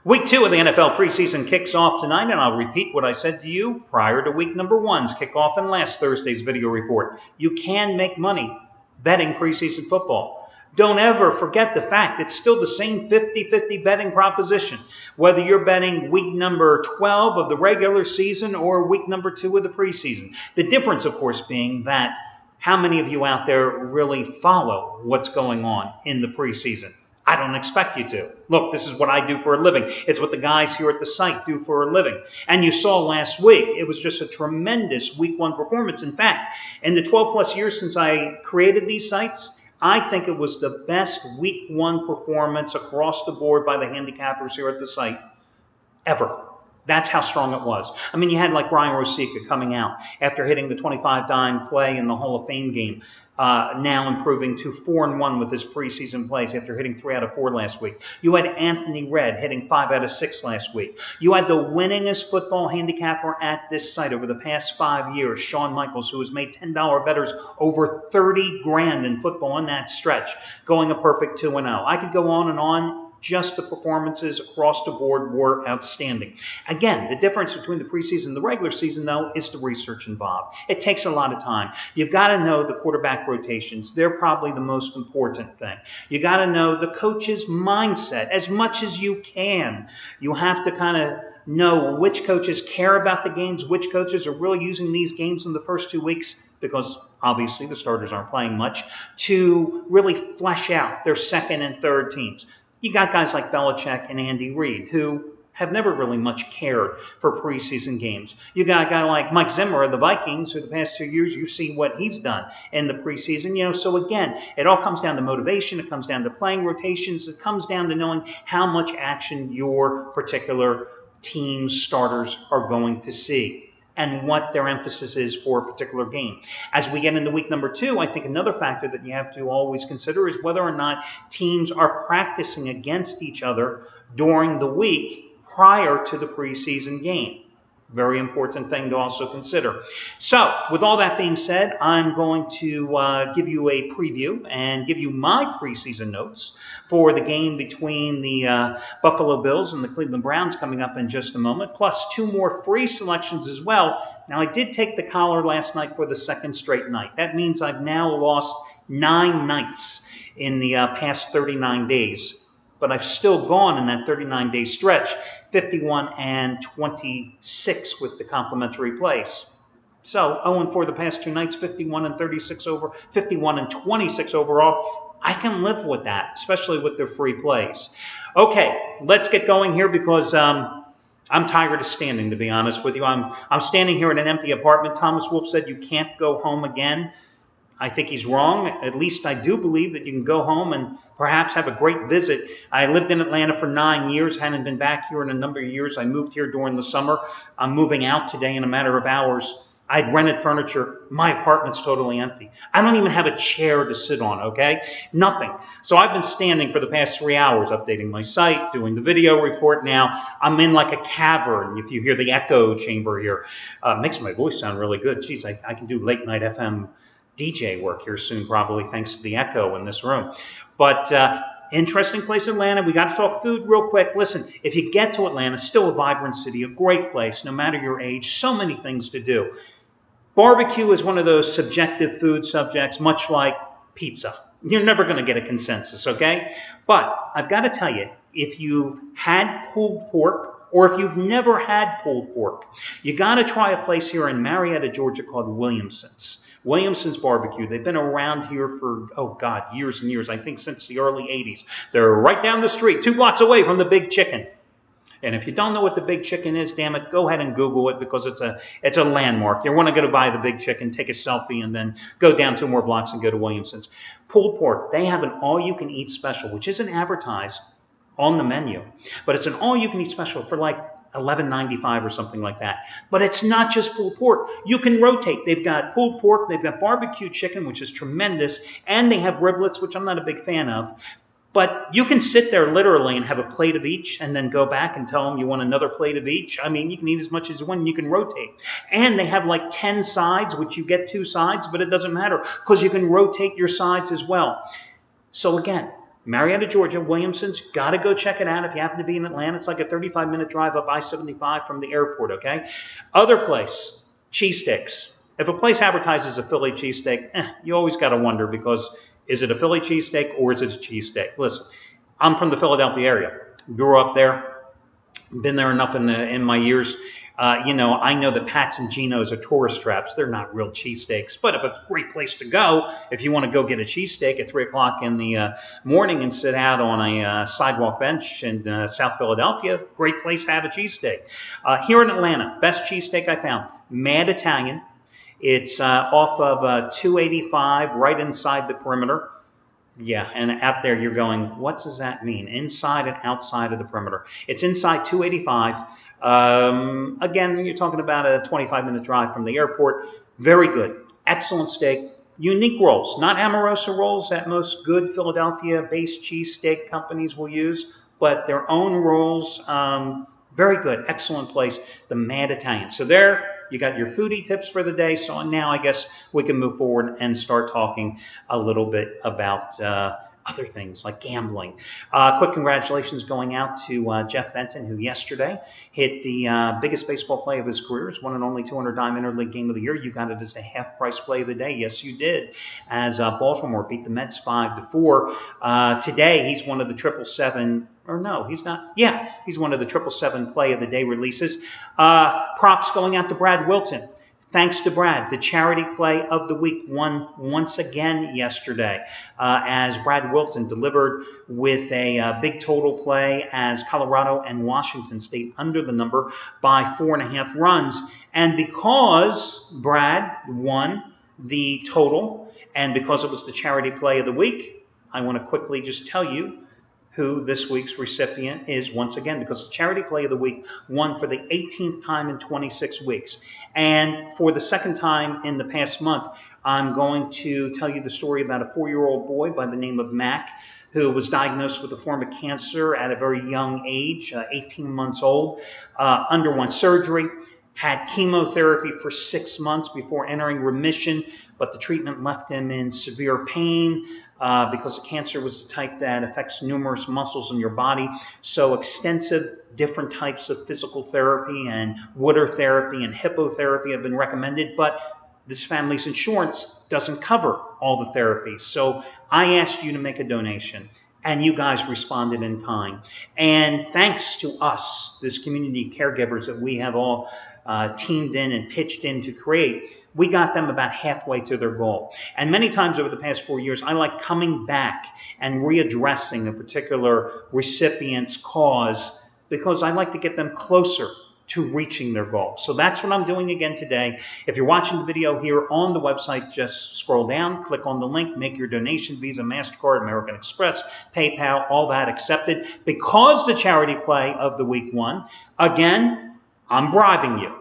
Week 2 of the NFL preseason kicks off tonight, and I'll repeat what I said to you prior to week number 1's kickoff in last Thursday's video report. You can make money betting preseason football. Don't ever forget the fact it's still the same 50-50 betting proposition, whether you're betting week number 12 of the regular season or week number 2 of the preseason. The difference, of course, being that how many of you out there really follow what's going on in the preseason? I don't expect you to. Look, this is what I do for a living. It's what the guys here at the site do for a living. And you saw last week, it was just a tremendous week 1 performance. In fact, in the 12 plus years since I created these sites, I think it was the best week 1 performance across the board by the handicappers here at the site ever. That's how strong it was. I mean, you had like Brian Rosica coming out after hitting the 25-dime play in the Hall of Fame game, now improving to 4-1 with his preseason plays after hitting 3 out of 4 last week. You had Anthony Redd hitting 5 out of 6 last week. You had the winningest football handicapper at this site over the past 5 years, Shawn Michaels, who has made $10 bettors over 30 grand in football in that stretch, going a perfect 2-0. I could go on and on. Just the performances across the board were outstanding. Again, the difference between the preseason and the regular season, though, is the research involved. It takes a lot of time. You've got to know the quarterback rotations. They're probably the most important thing. You got to know the coach's mindset as much as you can. You have to kind of know which coaches care about the games, which coaches are really using these games in the first 2 weeks, because obviously the starters aren't playing much, to really flesh out their second and third teams. You got guys like Belichick and Andy Reid who have never really much cared for preseason games. You got a guy like Mike Zimmer of the Vikings, who the past 2 years you've seen what he's done in the preseason. So again, it all comes down to motivation. It comes down to playing rotations. It comes down to knowing how much action your particular team's starters are going to see and what their emphasis is for a particular game. As we get into week number 2, I think another factor that you have to always consider is whether or not teams are practicing against each other during the week prior to the preseason game. Very important thing to also consider. So, with all that being said, I'm going to give you a preview and give you my preseason notes for the game between the Buffalo Bills and the Cleveland Browns coming up in just a moment, plus 2 more free selections as well. Now, I did take the collar last night for the 2nd straight night. That means I've now lost 9 nights in the past 39 days. But I've still gone in that 39-day stretch, 51 and 26 with the complimentary plays. So 0-4 the past 2 nights, 51 and 36 over, 51 and 26 overall. I can live with that, especially with their free plays. Okay, let's get going here because I'm tired of standing, to be honest with you. I'm standing here in an empty apartment. Thomas Wolfe said you can't go home again. I think he's wrong. At least I do believe that you can go home and perhaps have a great visit. I lived in Atlanta for 9 years, hadn't been back here in a number of years. I moved here during the summer. I'm moving out today in a matter of hours. I'd rented furniture. My apartment's totally empty. I don't even have a chair to sit on, okay? Nothing. So I've been standing for the past 3 hours, updating my site, doing the video report now. I'm in like a cavern, if you hear the echo chamber here. Makes my voice sound really good. Geez, I can do late night FM DJ work here soon, probably thanks to the echo in this room. But interesting place, Atlanta. We got to talk food real quick. Listen, if you get to Atlanta, still a vibrant city, a great place, no matter your age, so many things to do. Barbecue is one of those subjective food subjects, much like pizza. You're never going to get a consensus, okay? But I've got to tell you, if you've had pulled pork or if you've never had pulled pork, you got to try a place here in Marietta, Georgia called Williamson's. Williamson's Barbecue. They've been around here for, years and years. I think since the early 80s. They're right down the street, 2 blocks away from the Big Chicken. And if you don't know what the Big Chicken is, damn it, go ahead and Google it because it's a landmark. You want to go to buy the Big Chicken, take a selfie, and then go down 2 more blocks and go to Williamson's. Pulled pork. They have an all-you-can-eat special, which isn't advertised on the menu. But it's an all-you-can-eat special for like $11.95 or something like that. But it's not just pulled pork. You can rotate. They've got pulled pork, they've got barbecue chicken, which is tremendous, and they have riblets, which I'm not a big fan of. But you can sit there literally and have a plate of each and then go back and tell them you want another plate of each. I mean, you can eat as much as you want and you can rotate. And they have like 10 sides, which you get 2 sides, but it doesn't matter because you can rotate your sides as well. So again, Marietta, Georgia, Williamson's. Got to go check it out if you happen to be in Atlanta. It's like a 35-minute drive up I-75 from the airport, okay? Other place, cheesesteaks. If a place advertises a Philly cheesesteak, you always got to wonder, because is it a Philly cheesesteak or is it a cheesesteak? Listen, I'm from the Philadelphia area. Grew up there. Been there enough in my years. I know that Pat's and Geno's are tourist traps. They're not real cheesesteaks. But if it's a great place to go, if you want to go get a cheesesteak at 3 o'clock in the morning and sit out on a sidewalk bench in South Philadelphia, great place to have a cheesesteak. Here in Atlanta, best cheesesteak I found, Mad Italian. It's off of 285, right inside the perimeter. Yeah, and out there you're going, what does that mean? Inside and outside of the perimeter. It's inside 285. Again, you're talking about a 25-minute drive from the airport. Very good. Excellent steak. Unique rolls, not Amorosa rolls that most good Philadelphia-based cheesesteak companies will use, but their own rolls. Very good. Excellent place. The Mad Italian. So there you got your foodie tips for the day. So now I guess we can move forward and start talking a little bit about other things like gambling. Quick congratulations going out to Jeff Benton, who yesterday hit the biggest baseball play of his career. His one and only 200-dime interleague game of the year. You got it as the half-price play of the day. Yes, you did. As Baltimore beat the Mets 5-4. Today, he's one of the 777. Or no, he's not. Yeah, he's one of the 777 play of the day releases. Props going out to Brad Wilton. Thanks to Brad, the charity play of the week won once again yesterday, as Brad Wilton delivered with a big total play as Colorado and Washington State under the number by 4.5 runs. And because Brad won the total, and because it was the charity play of the week, I want to quickly just tell you who this week's recipient is once again, because the charity play of the week won for the 18th time in 26 weeks. And for the second time in the past month, I'm going to tell you the story about a 4-year-old boy by the name of Mac, who was diagnosed with a form of cancer at a very young age, 18 months old, underwent surgery, had chemotherapy for 6 months before entering remission, but the treatment left him in severe pain because the cancer was the type that affects numerous muscles in your body. So extensive different types of physical therapy and water therapy and hippotherapy have been recommended, but this family's insurance doesn't cover all the therapies. So I asked you to make a donation, and you guys responded in kind. And thanks to us, this community caregivers that we have all teamed in and pitched in to create, we got them about halfway to their goal. And many times over the past 4 years, I like coming back and readdressing a particular recipient's cause because I like to get them closer to reaching their goal. So that's what I'm doing again today. If you're watching the video here on the website, just scroll down, click on the link, make your donation, Visa, MasterCard, American Express, PayPal, all that accepted. Because the charity play of the week won, again, I'm bribing you.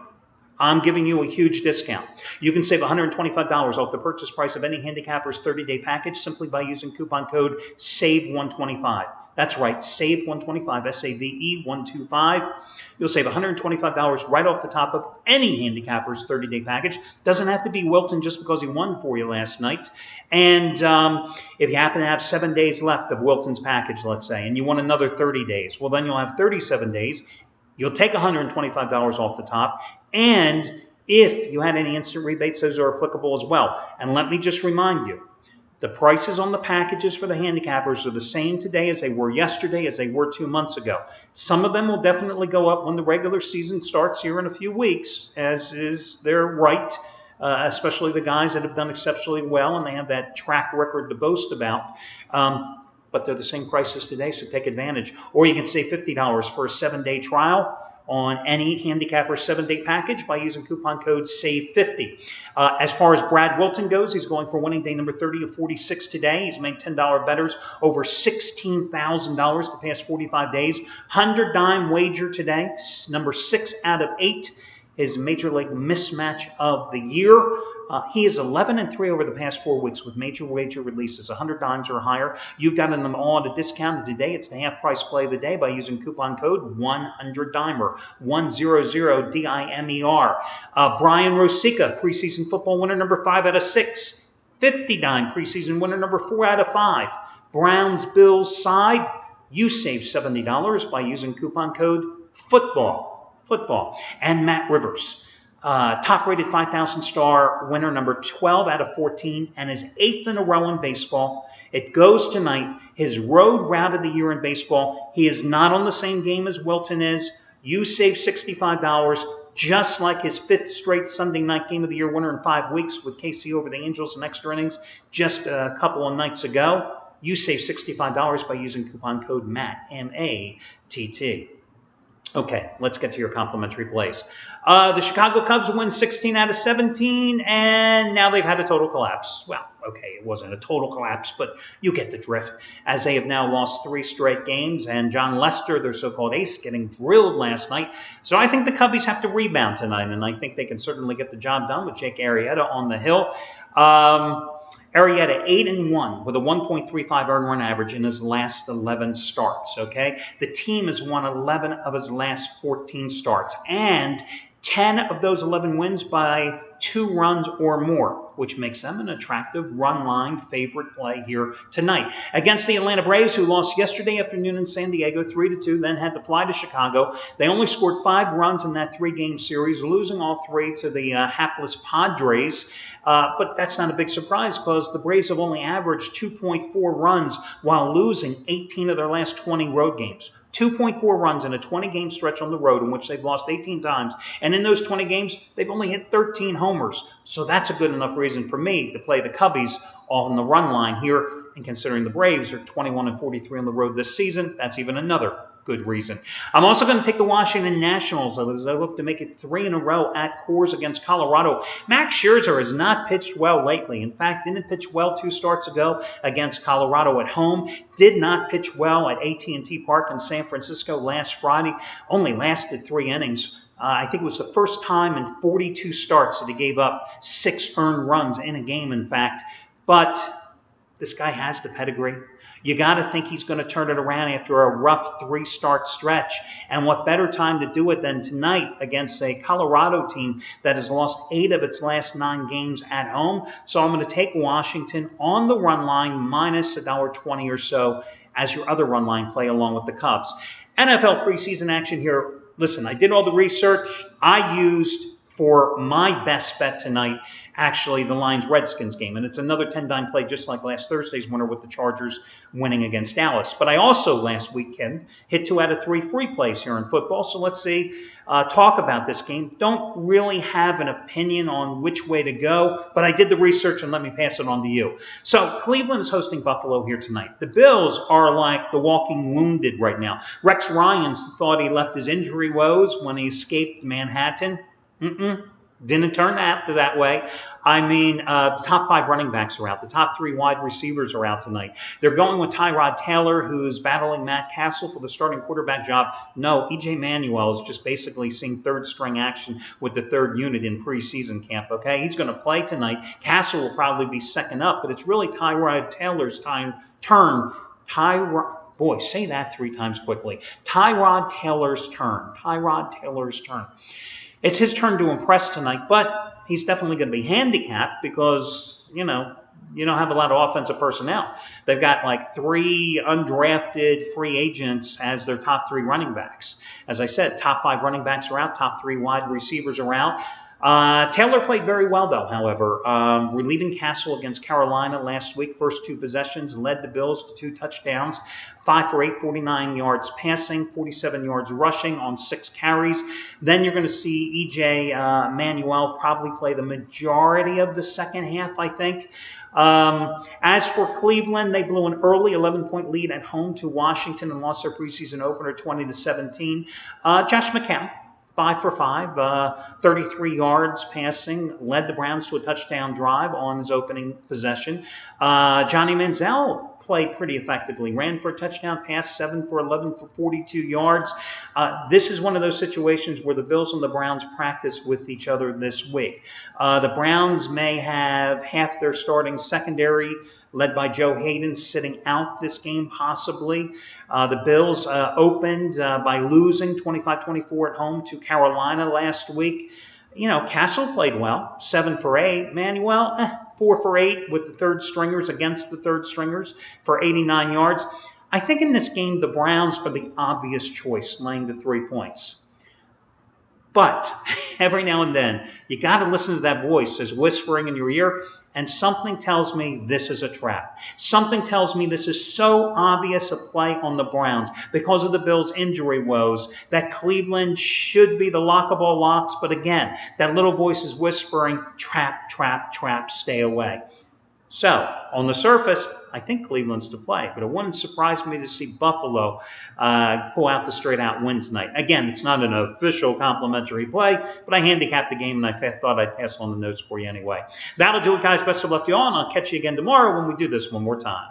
I'm giving you a huge discount. You can save $125 off the purchase price of any Handicapper's 30-day package simply by using coupon code SAVE125. That's right, SAVE125, S-A-V-E-125. You'll save $125 right off the top of any Handicapper's 30-day package. Doesn't have to be Wilton just because he won for you last night. And if you happen to have 7 days left of Wilton's package, let's say, and you want another 30 days, well, then you'll have 37 days. You'll take $125 off the top. And if you had any instant rebates, those are applicable as well. And let me just remind you, the prices on the packages for the Handicappers are the same today as they were yesterday, as they were 2 months ago. Some of them will definitely go up when the regular season starts here in a few weeks, as is their right, especially the guys that have done exceptionally well and they have that track record to boast about. But they're the same prices today, so take advantage. Or you can save $50 for a 7-day trial on any Handicapper 7-day package by using coupon code SAVE50. As far as Brad Wilton goes, he's going for winning day number 30 of 46 today. He's made $10 bettors over $16,000 the past 45 days. 100-dime wager today, number 6 out of 8. His Major League mismatch of the year. He is 11-3 over the past 4 weeks with major wager releases, 100 dimes or higher. You've gotten them all at a discount. Today, it's the half-price play of the day by using coupon code 100DIMER, 100DIMER. Brian Rosica, preseason football winner number 5 out of 6. 50-dime preseason winner number 4 out of 5. Browns-Bills side, you save $70 by using coupon code FOOTBALL. And Matt Rivers, top-rated 5,000-star winner, number 12 out of 14, and his 8th in a row in baseball. It goes tonight. His road route of the year in baseball. He is not on the same game as Wilton is. You save $65, just like his 5th straight Sunday night game of the year winner in 5 weeks with KC over the Angels in extra innings just a couple of nights ago. You save $65 by using coupon code MATT, M-A-T-T. Okay, let's get to your complimentary plays. The Chicago Cubs win 16 out of 17, and now they've had a total collapse. Well, okay, it wasn't a total collapse, but you get the drift, as they have now lost 3 straight games, and John Lester, their so-called ace, getting drilled last night. So I think the Cubbies have to rebound tonight, and I think they can certainly get the job done with Jake Arrieta on the hill. Arrieta 8-1 with a 1.35 earned run average in his last 11 starts, okay? The team has won 11 of his last 14 starts, and 10 of those 11 wins by 2 runs or more, which makes them an attractive run-line favorite play here tonight. Against the Atlanta Braves, who lost yesterday afternoon in San Diego 3-2, then had to fly to Chicago. They only scored 5 runs in that 3-game series, losing all 3 to the hapless Padres. But that's not a big surprise because the Braves have only averaged 2.4 runs while losing 18 of their last 20 road games. 2.4 runs in a 20-game stretch on the road in which they've lost 18 times. And in those 20 games, they've only hit 13 homers. So that's a good enough reason for me to play the Cubbies on the run line here. And considering the Braves are 21-43 on the road this season, that's even another good reason. I'm also going to take the Washington Nationals as I look to make it 3 in a row at Coors against Colorado. Max Scherzer has not pitched well lately. In fact, didn't pitch well 2 starts ago against Colorado at home. Did not pitch well at AT&T Park in San Francisco last Friday. Only lasted 3 innings. I think it was the first time in 42 starts that he gave up 6 earned runs in a game, in fact. But this guy has the pedigree. You got to think he's going to turn it around after a rough 3-start stretch. And what better time to do it than tonight against a Colorado team that has lost 8 of its last 9 games at home. So I'm going to take Washington on the run line minus $1.20 or so as your other run line play along with the Cubs. NFL preseason action here. Listen, I did all the research. I used for my best bet tonight actually the Lions-Redskins game. And it's another 10-dime play just like last Thursday's winner with the Chargers winning against Dallas. But I also last weekend hit 2 out of 3 free plays here in football. So let's see, talk about this game. Don't really have an opinion on which way to go, but I did the research and let me pass it on to you. So Cleveland is hosting Buffalo here tonight. The Bills are like the walking wounded right now. Rex Ryan thought he left his injury woes when he escaped Manhattan. Didn't turn out that way. I mean, the top 5 running backs are out. The top 3 wide receivers are out tonight. They're going with Tyrod Taylor, who's battling Matt Castle for the starting quarterback job. No, E.J. Manuel is just basically seeing 3rd-string action with the 3rd unit in preseason camp, okay? He's going to play tonight. Castle will probably be second up, but it's really Tyrod Taylor's turn. Boy, say that 3 times quickly. Tyrod Taylor's turn. Tyrod Taylor's turn. It's his turn to impress tonight, but he's definitely going to be handicapped because, you don't have a lot of offensive personnel. They've got like 3 undrafted free agents as their top 3 running backs. As I said, top 5 running backs are out, top 3 wide receivers are out. Taylor played very well, though, however, relieving Castle against Carolina last week. First 2 possessions, led the Bills to 2 touchdowns, 5 for 8, 49 yards passing, 47 yards rushing on 6 carries. Then you're going to see E.J. Manuel probably play the majority of the second half, I think. As for Cleveland, they blew an early 11-point lead at home to Washington and lost their preseason opener 20-17. Josh McCown, 5 for 5, 33 yards passing, led the Browns to a touchdown drive on his opening possession. Johnny Manziel played pretty effectively, ran for a touchdown pass, 7 for 11 for 42 yards. This is one of those situations where the Bills and the Browns practice with each other this week. The Browns may have half their starting secondary, led by Joe Hayden, sitting out this game possibly. The Bills opened by losing 25-24 at home to Carolina last week. Castle played well, 7 for 8. Manuel, 4 for 8 with the third stringers against the third stringers for 89 yards. I think in this game, the Browns are the obvious choice, laying the 3 points. But every now and then, you got to listen to that voice that's whispering in your ear, and something tells me this is a trap. Something tells me this is so obvious a play on the Browns because of the Bills' injury woes that Cleveland should be the lock of all locks. But again, that little voice is whispering, trap, trap, trap, stay away. So, on the surface, I think Cleveland's to play, but it wouldn't surprise me to see Buffalo pull out the straight-out win tonight. Again, it's not an official complimentary play, but I handicapped the game, and I thought I'd pass on the notes for you anyway. That'll do it, guys. Best of luck to you all, and I'll catch you again tomorrow when we do this one more time.